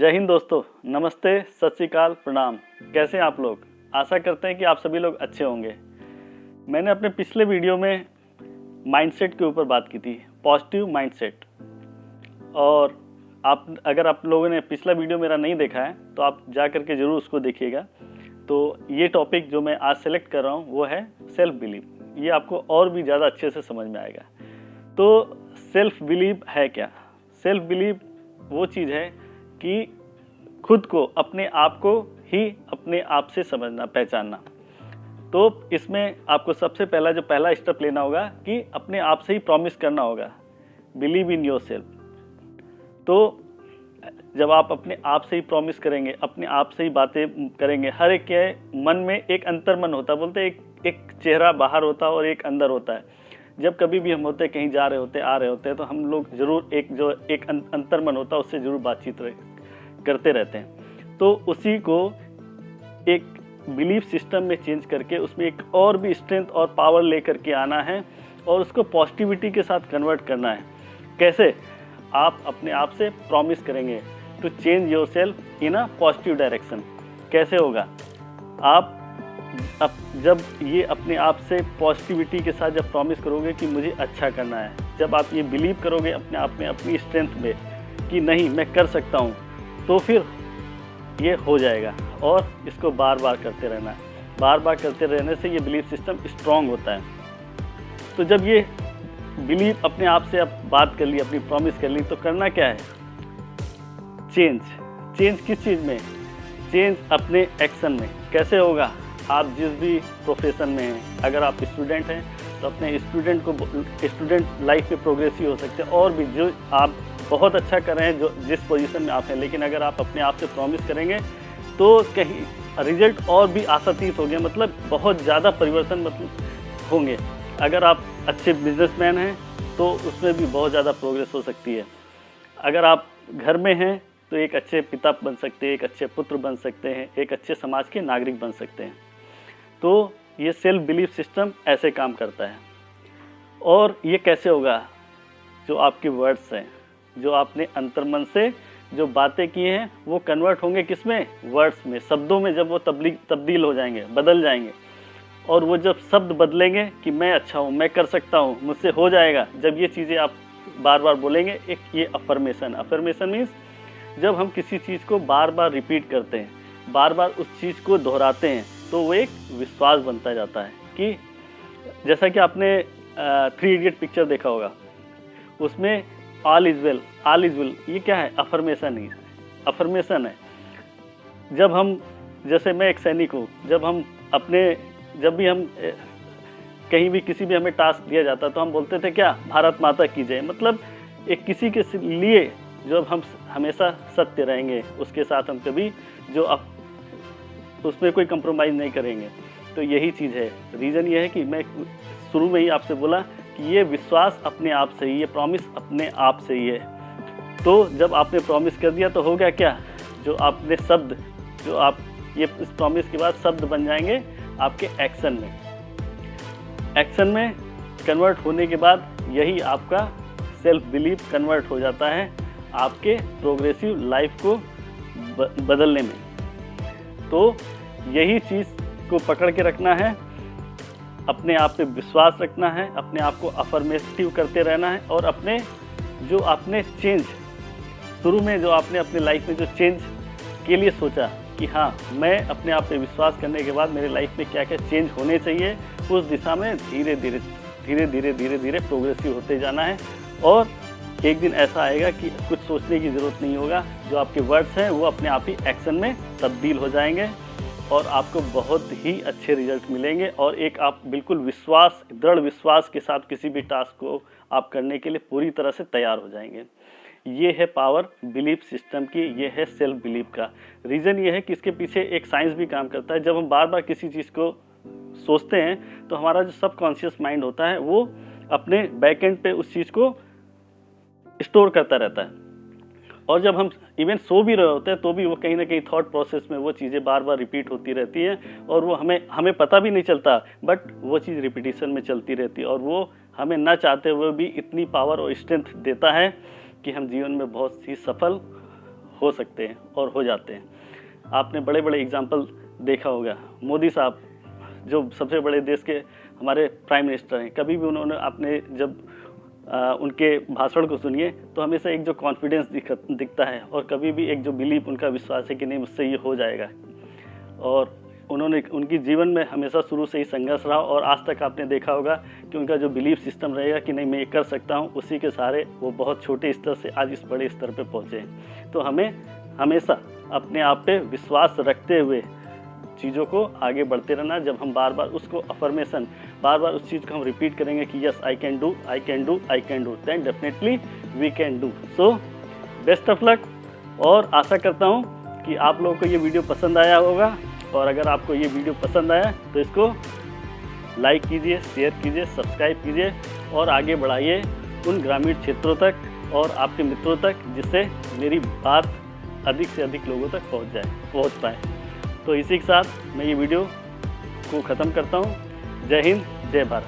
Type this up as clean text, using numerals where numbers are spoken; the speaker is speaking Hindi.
जय हिंद दोस्तों, नमस्ते, सत श्री अकाल, प्रणाम। कैसे हैं आप लोग? आशा करते हैं कि आप सभी लोग अच्छे होंगे। मैंने अपने पिछले वीडियो में माइंडसेट के ऊपर बात की थी, पॉजिटिव माइंडसेट। और अगर आप लोगों ने पिछला वीडियो मेरा नहीं देखा है तो आप जा करके ज़रूर उसको देखिएगा। तो ये टॉपिक जो मैं आज सेलेक्ट कर रहा हूँ वो है सेल्फ बिलीव। ये आपको और भी ज़्यादा अच्छे से समझ में आएगा। तो सेल्फ बिलीव है क्या? सेल्फ बिलीव वो चीज़ है कि खुद को, अपने आप को ही अपने आप से समझना, पहचानना। तो इसमें आपको सबसे पहला स्टेप लेना होगा कि अपने आप से ही प्रॉमिस करना होगा, बिलीव इन योर सेल्फ। तो जब आप अपने आप से ही प्रॉमिस करेंगे, अपने आप से ही बातें करेंगे, हर एक के मन में एक अंतर्मन होता है। बोलते हैं एक चेहरा बाहर होता है और एक अंदर होता है। जब कभी भी हम होते कहीं जा रहे होते, आ रहे होते हैं, तो हम लोग ज़रूर एक अंतर्मन होता है, उससे ज़रूर बातचीत करते रहते हैं। तो उसी को एक बिलीफ सिस्टम में चेंज करके उसमें एक और भी स्ट्रेंथ और पावर लेकर के आना है और उसको पॉजिटिविटी के साथ कन्वर्ट करना है। कैसे? आप अपने आप से प्रॉमिस करेंगे to change yourself in a positive direction. कैसे होगा? आप जब ये अपने आप से पॉजिटिविटी के साथ जब प्रॉमिस करोगे कि मुझे अच्छा करना है, जब आप ये बिलीव करोगे अपने आप में, अपनी स्ट्रेंथ में कि नहीं मैं कर सकता हूँ, तो फिर ये हो जाएगा। और इसको बार बार करते रहना है। बार बार करते रहने से ये बिलीफ सिस्टम स्ट्रॉन्ग होता है। तो जब ये बिलीव अपने आप से आप बात कर ली, अपनी प्रॉमिस कर ली, तो करना क्या है? चेंज किस चीज़ में? चेंज अपने एक्शन में। कैसे होगा? आप जिस भी प्रोफेशन में हैं, अगर आप स्टूडेंट हैं तो अपने स्टूडेंट लाइफ में प्रोग्रेसिव हो सकते हैं। और भी जो आप बहुत अच्छा कर रहे हैं, जो जिस पोजीशन में आप हैं, लेकिन अगर आप अपने आप से प्रॉमिस करेंगे तो कहीं रिजल्ट और भी आशातीत होंगे, मतलब बहुत ज़्यादा परिवर्तन होंगे। अगर आप अच्छे बिजनेसमैन हैं तो उसमें भी बहुत ज़्यादा प्रोग्रेस हो सकती है। अगर आप घर में हैं तो एक अच्छे पिता बन सकते हैं, एक अच्छे पुत्र बन सकते हैं, एक अच्छे समाज के नागरिक बन सकते हैं। तो ये सेल्फ बिलीफ सिस्टम ऐसे काम करता है। और ये कैसे होगा? जो आपके वर्ड्स हैं, जो आपने अंतर्मन से जो बातें की हैं, वो कन्वर्ट होंगे किस में? वर्ड्स में, शब्दों में। जब वो तब्दील हो जाएंगे, बदल जाएंगे, और वो जब शब्द बदलेंगे कि मैं अच्छा हूँ, मैं कर सकता हूँ, मुझसे हो जाएगा, जब ये चीज़ें आप बार बार बोलेंगे, एक ये अफर्मेशन मीन्स जब हम किसी चीज़ को बार बार रिपीट करते हैं, बार बार उस चीज़ को दोहराते हैं, तो वो एक विश्वास बनता जाता है। कि जैसा कि आपने 3 इडियट पिक्चर देखा होगा, उसमें ऑल इज़ वेल, ये क्या है? अफर्मेशन है। जब हम, जैसे मैं एक सैनिक हूँ, जब भी हम कहीं भी किसी भी हमें टास्क दिया जाता तो हम बोलते थे क्या? भारत माता की जय। मतलब एक किसी के लिए जो हम हमेशा सत्य रहेंगे, उसके साथ हम कभी उसमें कोई कंप्रोमाइज़ नहीं करेंगे। तो यही चीज़ है। रीज़न ये है कि मैं शुरू में ही आपसे बोला कि ये विश्वास अपने आप से ही, ये प्रॉमिस अपने आप से ही है। तो जब आपने प्रॉमिस कर दिया तो हो गया क्या? जो आपने शब्द, जो आप ये इस प्रॉमिस के बाद शब्द बन जाएंगे आपके एक्शन में कन्वर्ट होने के बाद यही आपका सेल्फ बिलीव कन्वर्ट हो जाता है आपके प्रोग्रेसिव लाइफ को बदलने में। तो यही चीज़ को पकड़ के रखना है, अपने आप पे विश्वास रखना है, अपने आप को अफर्मेटिव करते रहना है, और अपने जो आपने चेंज शुरू में, जो आपने अपने लाइफ में जो चेंज के लिए सोचा कि हाँ मैं अपने आप पे विश्वास करने के बाद मेरे लाइफ में क्या क्या चेंज होने चाहिए, उस दिशा में धीरे धीरे प्रोग्रेसिव होते जाना है। और एक दिन ऐसा आएगा कि कुछ सोचने की ज़रूरत नहीं होगा, जो आपके वर्ड्स हैं वो अपने आप ही एक्शन में तब्दील हो जाएंगे और आपको बहुत ही अच्छे रिजल्ट मिलेंगे। और एक आप बिल्कुल दृढ़ विश्वास के साथ किसी भी टास्क को आप करने के लिए पूरी तरह से तैयार हो जाएंगे। ये है पावर बिलीफ सिस्टम की, ये है सेल्फ बिलीफ का। रीज़न ये है कि इसके पीछे एक साइंस भी काम करता है। जब हम बार बार किसी चीज़ को सोचते हैं तो हमारा जो सबकॉन्शियस माइंड होता है वो अपने बैक एंड पे उस चीज़ को स्टोर करता रहता है। और जब हम इवन सो भी रहे होते हैं तो भी वो कहीं ना कहीं थॉट प्रोसेस में वो चीज़ें बार बार रिपीट होती रहती हैं और वो हमें पता भी नहीं चलता, बट वो चीज़ रिपीटिशन में चलती रहती है और वो हमें ना चाहते हुए भी इतनी पावर और स्ट्रेंथ देता है कि हम जीवन में बहुत ही सफल हो सकते हैं और हो जाते हैं। आपने बड़े बड़े एग्जाम्पल देखा होगा, मोदी साहब जो सबसे बड़े देश के हमारे प्राइम मिनिस्टर हैं, कभी भी उन्होंने आपने जब उनके भाषण को सुनिए तो हमेशा एक जो कॉन्फिडेंस दिखता है और कभी भी एक जो बिलीव, उनका विश्वास है कि नहीं मुझसे ये हो जाएगा। और उन्होंने उनकी जीवन में हमेशा शुरू से ही संघर्ष रहा और आज तक आपने देखा होगा कि उनका जो बिलीफ सिस्टम रहेगा कि नहीं मैं ये कर सकता हूँ, उसी के सहारे वो बहुत छोटे स्तर से आज इस बड़े स्तर पे पहुँचे हैं। तो हमें हमेशा अपने आप पे विश्वास रखते हुए चीज़ों को आगे बढ़ते रहना। जब हम बार बार उसको अफर्मेशन, बार बार उस चीज़ को हम रिपीट करेंगे कि yes I can do, I can do, I can do, then definitely we can do. So best of luck, और आशा करता हूँ कि आप लोगों को ये वीडियो पसंद आया होगा। और अगर आपको ये वीडियो पसंद आया तो इसको लाइक कीजिए, शेयर कीजिए, सब्सक्राइब कीजिए और आगे बढ़ाइए उन ग्रामीण क्षेत्रों तक और आपके मित्रों तक, जिससे मेरी बात अधिक से अधिक लोगों तक पहुंच पाए। तो इसी के साथ मैं ये वीडियो को ख़त्म करता हूँ। जय हिंद, जय भारत।